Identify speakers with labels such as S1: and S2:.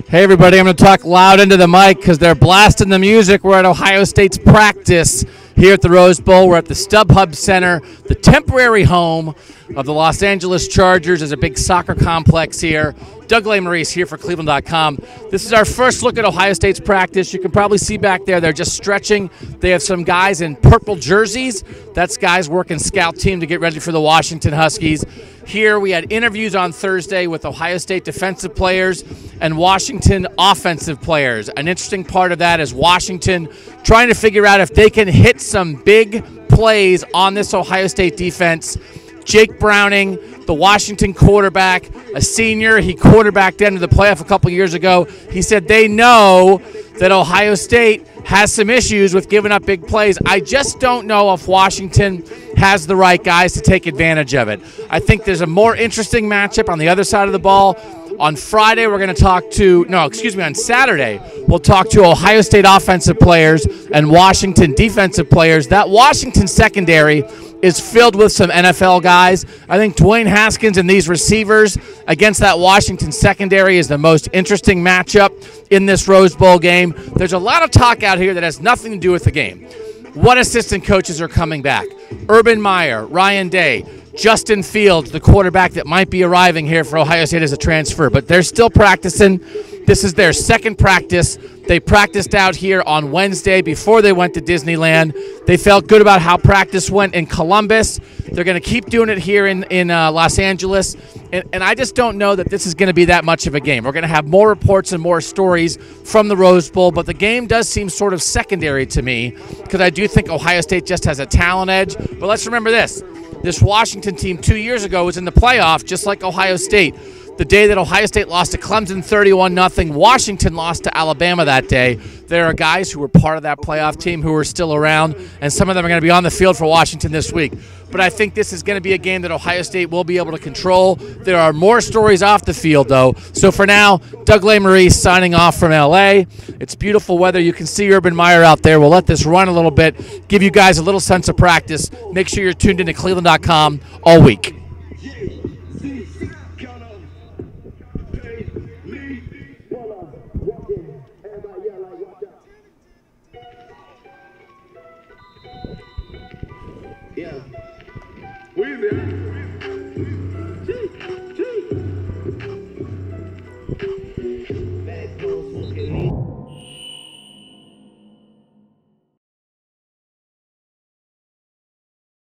S1: Hey everybody, I'm going to talk loud into the mic because they're blasting the music. We're at Ohio State's practice here at the Rose Bowl. We're at the StubHub Center, the temporary home of the Los Angeles Chargers. There's a big soccer complex here. Doug Lesmerises here for cleveland.com. This is our first look at Ohio State's practice. You can probably see back there, they're just stretching. They have some guys in purple jerseys. That's guys working scout team to get ready for the Washington Huskies. Here we had interviews on Thursday with Ohio State defensive players and Washington offensive players. An interesting part of that is Washington trying to figure out if they can hit some big plays on this Ohio State defense. Jake Browning, the Washington quarterback, a senior, he quarterbacked into the playoff a couple years ago. He said they know that Ohio State has some issues with giving up big plays. I just don't know if Washington has the right guys to take advantage of it. I think there's a more interesting matchup on the other side of the ball. On Friday, we're going to talk to, on Saturday, we'll talk to Ohio State offensive players and Washington defensive players. That Washington secondary is filled with some NFL guys. I think Dwayne Haskins and these receivers against that Washington secondary is the most interesting matchup in this Rose Bowl game. There's a lot of talk out here that has nothing to do with the game. What assistant coaches are coming back? Urban Meyer, Ryan Day, Justin Fields, the quarterback that might be arriving here for Ohio State as a transfer, but they're still practicing. This is their second practice. They practiced out here on Wednesday before they went to Disneyland. They felt good about how practice went in Columbus. They're going to keep doing it here in Los Angeles, and I just don't know that this is going to be that much of a game. We're going to have more reports and more stories from the Rose Bowl, but the game does seem sort of secondary to me because I do think Ohio State just has a talent edge. But let's remember this. This Washington team 2 years ago was in the playoff just like Ohio State. The day that Ohio State lost to Clemson 31-0, Washington lost to Alabama that day. There are guys who were part of that playoff team who are still around, and some of them are going to be on the field for Washington this week. But I think this is going to be a game that Ohio State will be able to control. There are more stories off the field, though. So for now, Doug Lesmerises signing off from L.A. It's beautiful weather. You can see Urban Meyer out there. We'll let this run a little bit, give you guys a little sense of practice. Make sure you're tuned into cleveland.com all week.
S2: Yeah. We there.